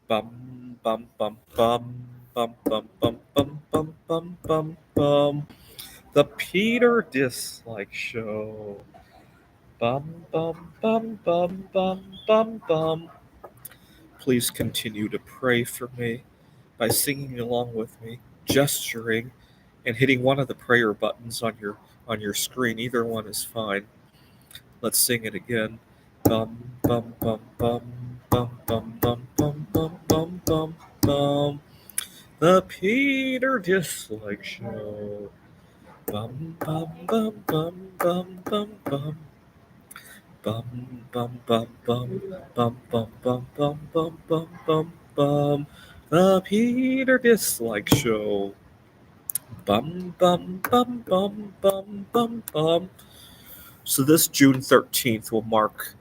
Bum bum bum bum bum bum bum bum bum bum bum bum. The Peter Dislike Show. Bum bum bum bum bum bum bum. Please continue to pray for me by singing along with me, gesturing, and hitting one of the prayer buttons on your screen. Either one is fine. Let's sing it again. Bum bum bum bum bum bum bum bum bum bum bum bum. The Peter Dislike Show. Bum bum bum bum bum bum bum. Bum bum bum bum bum bum bum bum bum bum bum bum. The Peter Dislike Show. Bum bum bum bum bum bum bum. So this June 13th will mark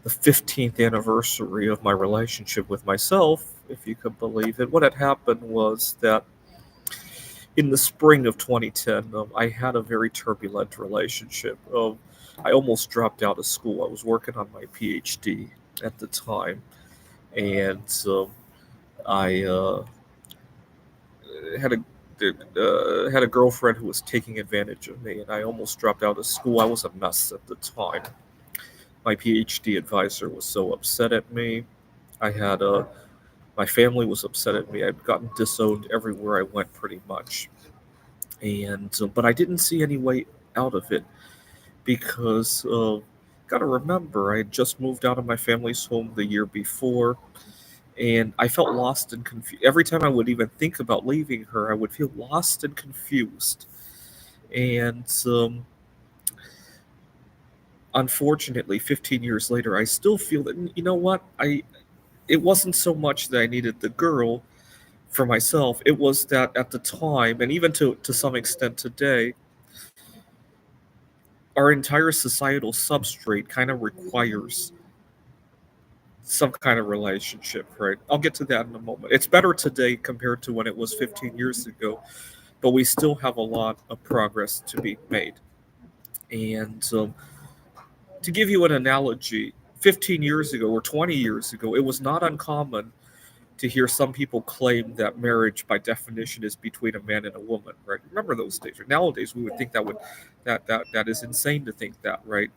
the 15th anniversary of my relationship with myself, if you could believe it. What had happened was that in the spring of 2010, I had a very turbulent relationship. I almost dropped out of school. I was working on my PhD at the time, and I had a girlfriend who was taking advantage of me, and I almost dropped out of school. I was a mess at the time. My PhD advisor was so upset at me. I had my family was upset at me. I'd gotten disowned everywhere I went, pretty much. And but I didn't see any way out of it because got to remember I had just moved out of my family's home the year before, and I felt lost and confused. Every time I would even think about leaving her, I would feel lost and confused. And unfortunately, 15 years later, I still feel that you know what I. It wasn't so much that I needed the girl for myself. It was that at the time, and even to some extent today, our entire societal substrate kind of requires some kind of relationship, right? I'll get to that in a moment. It's better today compared to when it was 15 years ago, but we still have a lot of progress to be made. And to give you an analogy, 15 years ago or 20 years ago, it was not uncommon to hear some people claim that marriage by definition is between a man and a woman, right? Remember those days. Right? Nowadays we would think that is insane to think that, right?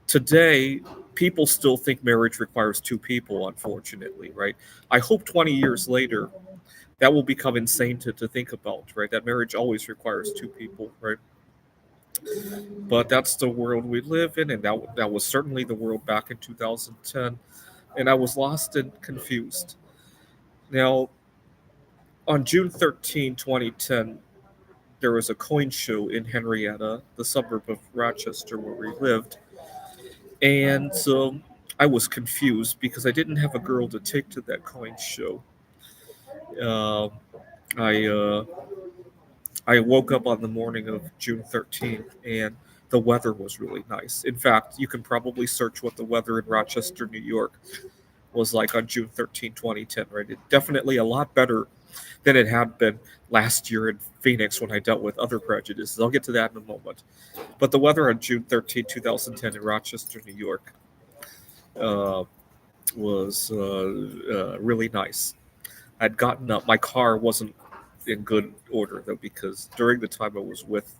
Today people still think marriage requires two people, unfortunately, right? I hope 20 years later that will become insane to think about, right? That marriage always requires two people, right? But that's the world we live in, and that was certainly the world back in 2010, and I was lost and confused. Now, on June 13, 2010, there was a coin show in Henrietta, the suburb of Rochester where we lived, and I was confused because I didn't have a girl to take to that coin show. Um I I woke up on the morning of June 13th, and the weather was really nice. In fact, you can probably search what the weather in Rochester, New York was like on June 13, 2010, right? It definitely a lot better than it had been last year in Phoenix when I dealt with other prejudices. I'll get to that in a moment. But the weather on June 13, 2010 in Rochester, New York uh, was really nice. I'd gotten up. My car wasn't in good order, though, because during the time I was with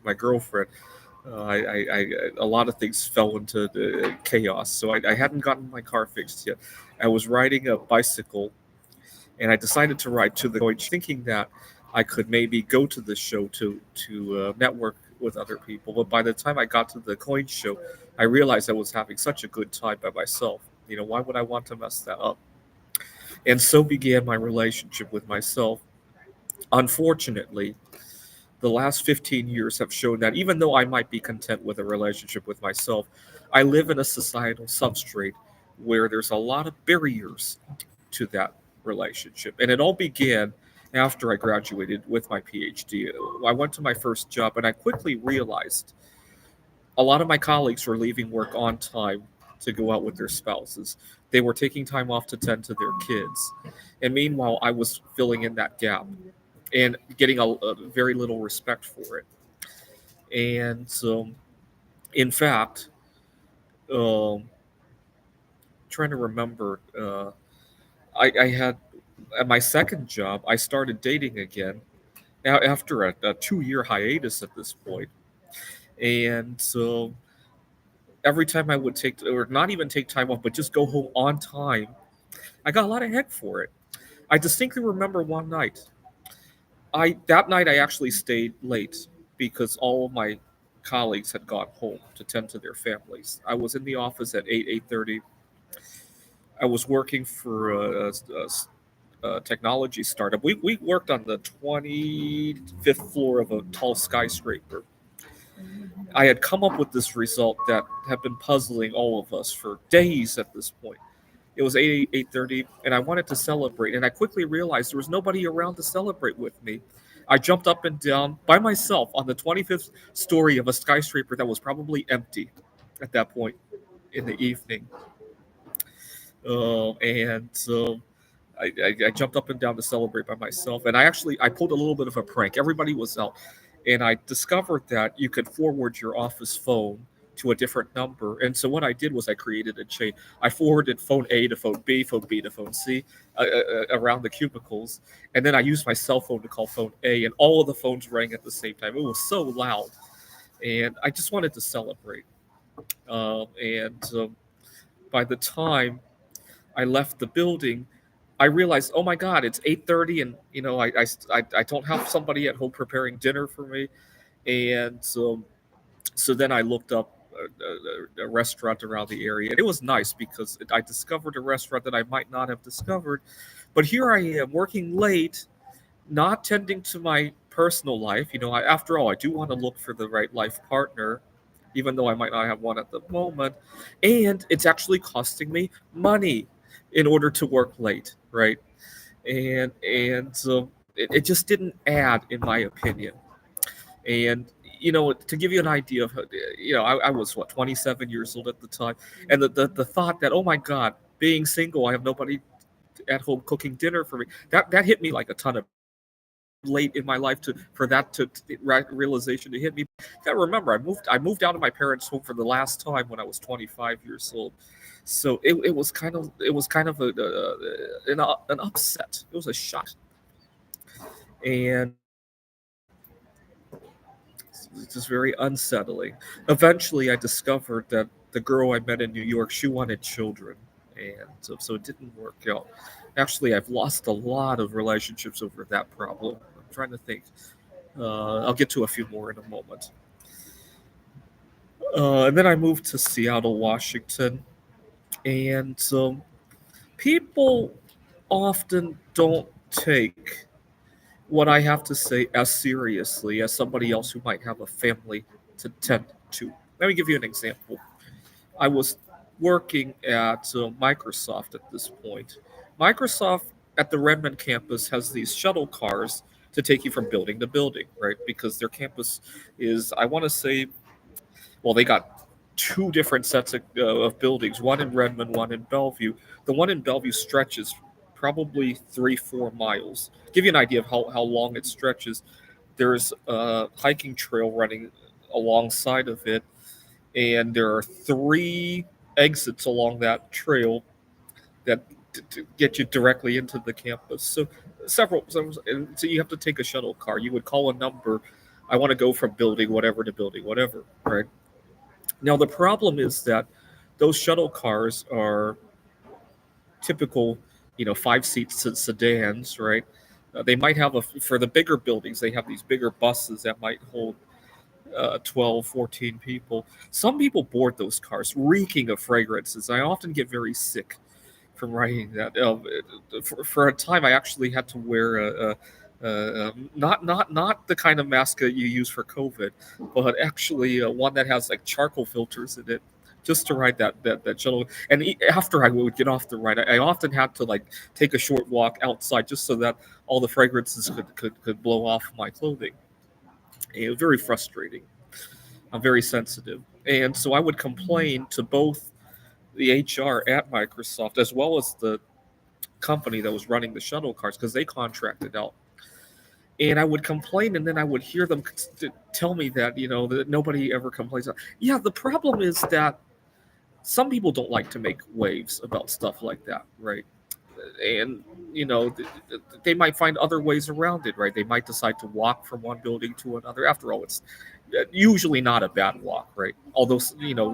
my girlfriend, a lot of things fell into the chaos. So I hadn't gotten my car fixed yet. I was riding a bicycle, and I decided to ride to the coin, thinking that I could maybe go to the show to network with other people. But by the time I got to the coin show, I realized I was having such a good time by myself. Why would I want to mess that up? And so began my relationship with myself. Unfortunately, the last 15 years have shown that even though I might be content with a relationship with myself, I live in a societal substrate where there's a lot of barriers to that relationship. And it all began after I graduated with my PhD. I went to my first job and I quickly realized a lot of my colleagues were leaving work on time to go out with their spouses. They were taking time off to tend to their kids. And meanwhile, I was filling in that gap and getting a very little respect for it. And in fact, um, trying to remember, I had at my second job, I started dating again after a 2 year hiatus at this point. And so every time I would take, or not even take time off, but just go home on time, I got a lot of heck for it. I distinctly remember one night. That night I actually stayed late because all of my colleagues had gone home to tend to their families. I was in the office at 8:30. I was working for a technology startup. We worked on the 25th floor of a tall skyscraper. I had come up with this result that had been puzzling all of us for days at this point. It was 8:30, and I wanted to celebrate. And I quickly realized there was nobody around to celebrate with me. I jumped up and down by myself on the 25th story of a skyscraper that was probably empty at that point in the evening. And so I jumped up and down to celebrate by myself, and I pulled a little bit of a prank. Everybody was out, and I discovered that you could forward your office phone to a different number. And so what I did was I created a chain. I forwarded phone A to phone B to phone C, around the cubicles, and then I used my cell phone to call phone A, and all of the phones rang at the same time. It was so loud, and I just wanted to celebrate. And by the time I left the building, I realized, oh my God, it's 8:30, and I don't have somebody at home preparing dinner for me, and so then I looked up a restaurant around the area, and it was nice because I discovered a restaurant that I might not have discovered, but here I am working late, not tending to my personal life. After all, I do want to look for the right life partner, even though I might not have one at the moment, and it's actually costing me money in order to work late, right? And so it just didn't add, in my opinion. And to give you an idea of I was, what, 27 years old at the time, and the thought that, oh my God, being single, I have nobody at home cooking dinner for me, that hit me like a ton of late in my life to for that realization to hit me. You gotta remember, I moved out of my parents' home for the last time when I was 25 years old. So it was kind of an upset. It was a shock, and it's just very unsettling. Eventually, I discovered that the girl I met in New York, she wanted children, and so it didn't work out. Actually, I've lost a lot of relationships over that problem. I'm trying to think. I'll get to a few more in a moment. And then I moved to Seattle, Washington, and people often don't take what I have to say as seriously as somebody else who might have a family to tend to. Let me give you an example. I was working at Microsoft at this point. Microsoft at the Redmond campus has these shuttle cars to take you from building to building, right? Because their campus is, I want to say, well, they got two different sets of buildings, one in Redmond, one in Bellevue. The one in Bellevue stretches probably 3, 4 miles. Give you an idea of how long it stretches. There's a hiking trail running alongside of it, and there are three exits along that trail that to get you directly into the campus. And so you have to take a shuttle car. You would call a number. I want to go from building whatever to building whatever, right? Now the problem is that those shuttle cars are typical, 5 seat sedans, right? They might have for the bigger buildings, they have these bigger buses that might hold 12, 14 people. Some people board those cars reeking of fragrances. I often get very sick from writing that. For a time, I actually had to wear not the kind of mask that you use for COVID, but actually one that has like charcoal filters in it, just to ride that shuttle. And after I would get off the ride, I often had to like take a short walk outside just so that all the fragrances could blow off my clothing. And it was very frustrating. I'm very sensitive, and so I would complain to both the HR at Microsoft as well as the company that was running the shuttle cars because they contracted out. And I would complain, and then I would hear them tell me that that nobody ever complains. Yeah, the problem is that some people don't like to make waves about stuff like that, right? and they might find other ways around it, right? They might decide to walk from one building to another. After all, it's usually not a bad walk, right? Although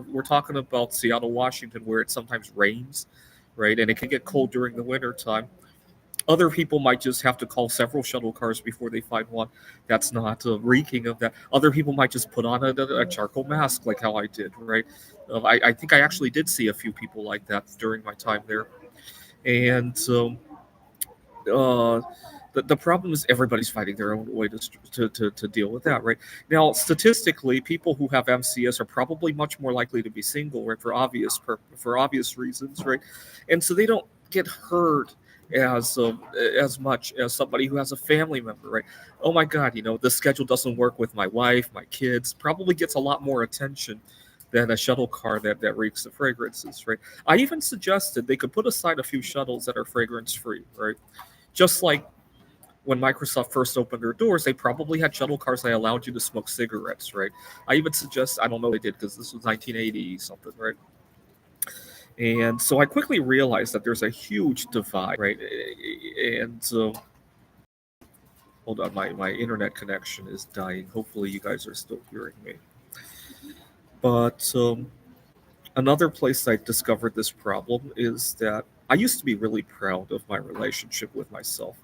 we're talking about Seattle, Washington, where it sometimes rains, right, and it can get cold during the winter time. Other people might just have to call several shuttle cars before they find one that's not reeking of that. Other people might just put on a charcoal mask, like how I did, right? I think I actually did see a few people like that during my time there. And uh, the problem is everybody's finding their own way to deal with that, right? Now, statistically, people who have MCS are probably much more likely to be single, right, for obvious reasons, right? And so they don't get hurt as much as somebody who has a family member, right? Oh my God, the schedule doesn't work with my wife, my kids. Probably gets a lot more attention than a shuttle car that reeks of fragrances, right? I even suggested they could put aside a few shuttles that are fragrance free, right? Just like when Microsoft first opened their doors, they probably had shuttle cars that allowed you to smoke cigarettes, right? I even suggest, I don't know, they did because this was 1980 something, right? And so I quickly realized that there's a huge divide, right? And hold on, my internet connection is dying. Hopefully, you guys are still hearing me. But another place I discovered this problem is that I used to be really proud of my relationship with myself.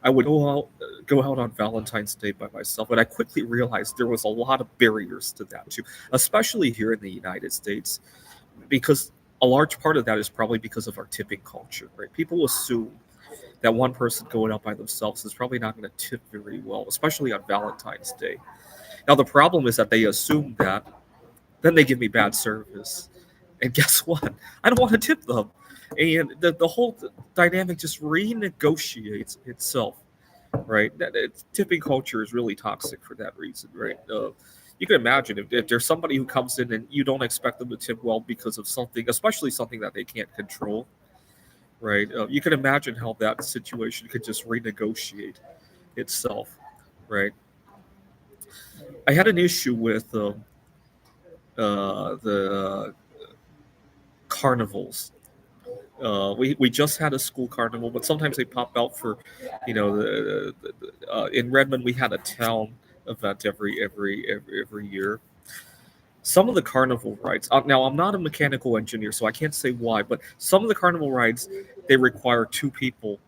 I would go out on Valentine's Day by myself, but I quickly realized there was a lot of barriers to that too, especially here in the United States, because a large part of that is probably because of our tipping culture, right? People assume that one person going out by themselves is probably not going to tip very well, especially on Valentine's Day. Now the problem is that they assume that, then they give me bad service, and guess what? I don't want to tip them, and the whole dynamic just renegotiates itself, right? Tipping culture is really toxic for that reason, right? You can imagine if there's somebody who comes in and you don't expect them to tip well because of something, especially something that they can't control, right? You can imagine how that situation could just renegotiate itself, right? I had an issue with the carnivals. We just had a school carnival, but sometimes they pop out for, in Redmond we had a town event every year. Some of the carnival rides. Now I'm not a mechanical engineer, so I can't say why, but some of the carnival rides they require two people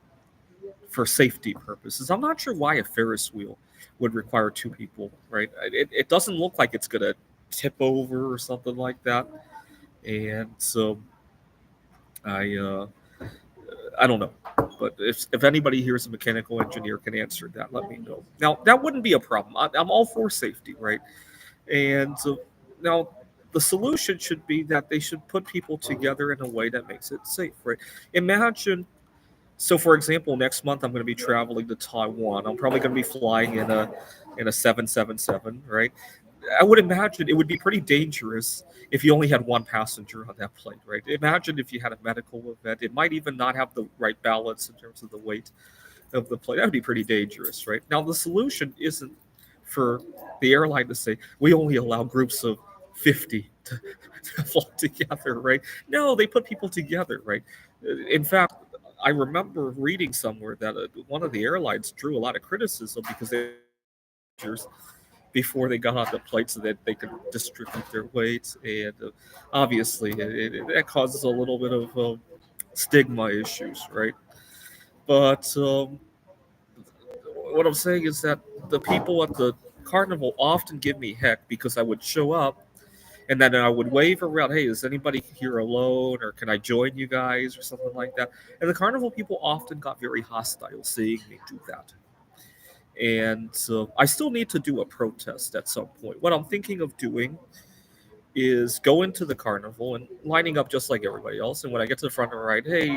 for safety purposes. I'm not sure why a Ferris wheel would require two people, right? It doesn't look like it's gonna tip over or something like that, and so I uh, I don't know. But if anybody here is a mechanical engineer can answer that, let me know. Now that wouldn't be a problem. I'm all for safety, right? And so now the solution should be that they should put people together in a way that makes it safe, right? Imagine. So, for example, next month I'm going to be traveling to Taiwan. I'm probably going to be flying in a 777, right? I would imagine it would be pretty dangerous if you only had one passenger on that plane, right? Imagine if you had a medical event. It might even not have the right balance in terms of the weight of the plane. That would be pretty dangerous, right? Now, the solution isn't for the airline to say, we only allow groups of 50 to fly together, right? No, they put people together, right? In fact, I remember reading somewhere that one of the airlines drew a lot of criticism because they before they got on the plane so that they could distribute their weights. And obviously, that causes a little bit of stigma issues, right? But what I'm saying is that the people at the carnival often give me heck because I would show up and then I would wave around, hey, is anybody here alone? Or can I join you guys? Or something like that. And the carnival people often got very hostile seeing me do that. And so I still need to do a protest at some point. What I'm thinking of doing is go into the carnival and lining up just like everybody else. And when I get to the front of the ride, hey,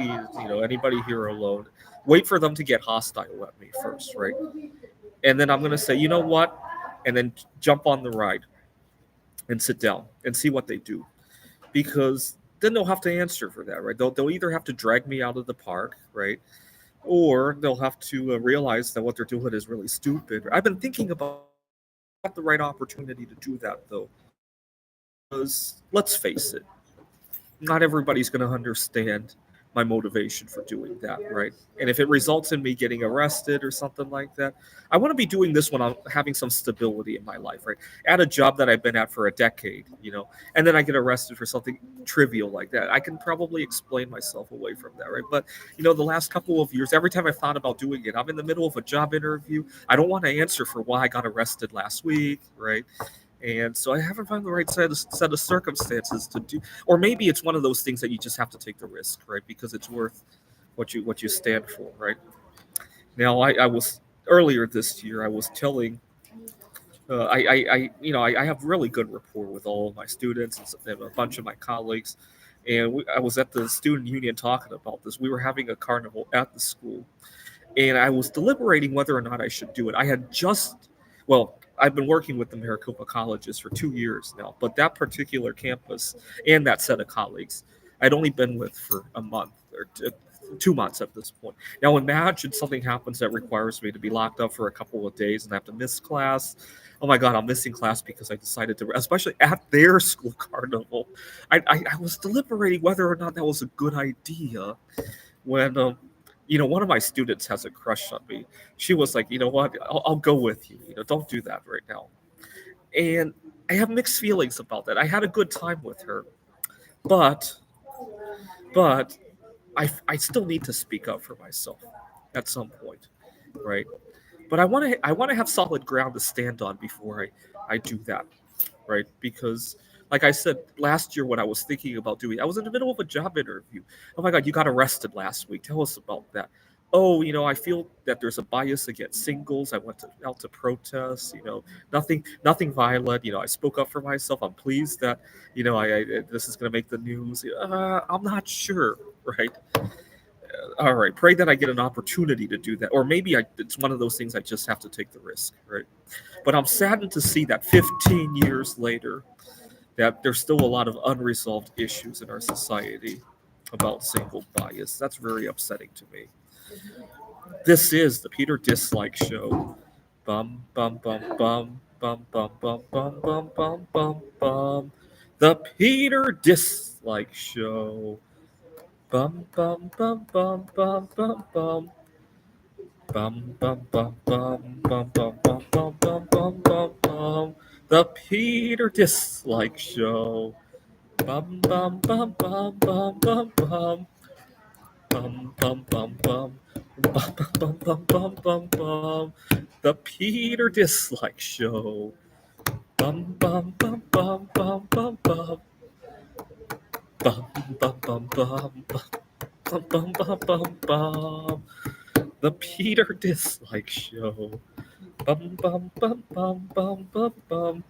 anybody here alone? Wait for them to get hostile at me first, right? And then I'm going to say, you know what? And then jump on the ride and sit down and see what they do. Because then they'll have to answer for that, right? They'll either have to drag me out of the park, right? Or they'll have to realize that what they're doing is really stupid. I've been thinking about the right opportunity to do that, though. Because let's face it, not everybody's going to understand my motivation for doing that, right? And if it results in me getting arrested or something like that, I want to be doing this when I'm having some stability in my life, right? At a job that I've been at for a decade, and then I get arrested for something trivial like that. I can probably explain myself away from that, right? But the last couple of years, every time I thought about doing it, I'm in the middle of a job interview. I don't want to answer for why I got arrested last week, right? And so I haven't found the right set of circumstances to do, or maybe it's one of those things that you just have to take the risk, right? Because it's worth what you stand for, right? Now, I was earlier this year. I was telling, I have really good rapport with all of my students and a bunch of my colleagues, and I was at the student union talking about this. We were having a carnival at the school, and I was deliberating whether or not I should do it. I've been working with the Maricopa colleges for 2 years now, but that particular campus and that set of colleagues, I'd only been with for a month or 2 months at this point. Now, imagine something happens that requires me to be locked up for a couple of days and I have to miss class. Oh my God, I'm missing class because I decided to, especially at their school carnival. I was deliberating whether or not that was a good idea when one of my students has a crush on me. She was like, you know what, I'll go with you. Don't do that right now. And I have mixed feelings about that. I had a good time with her, but but I still need to speak up for myself at some point, right? But I want to have solid ground to stand on before I do that, right? Because, like I said last year, when I was thinking about doing, I was in the middle of a job interview. Oh my God, you got arrested last week. Tell us about that. Oh, I feel that there's a bias against singles. I went out to protest. Nothing violent. I spoke up for myself. I'm pleased that this is going to make the news. I'm not sure, right? All right, pray that I get an opportunity to do that, or maybe it's one of those things I just have to take the risk, right? But I'm saddened to see that 15 years later, that there's still a lot of unresolved issues in our society about single bias. That's very upsetting to me. This is the Peter Dislike Show. Bum bum bum bum bum bum bum bum bum bum bum bum. The Peter Dislike Show. Bum bum bum bum bum bum bum. Bum bum bum bum bum bum bum bum bum bum bum bum. The Peter Dislike Show. Bum bum bum bum bum bum bum. Bum bum bum bum. Bum bum bum bum bum bum. The Peter Dislike Show. Bum bum bum bum bum bum bum. Bum bum bum bum bum bum bum bum bum. The Peter Dislike Show. Bum bum bum bum bum bum bum.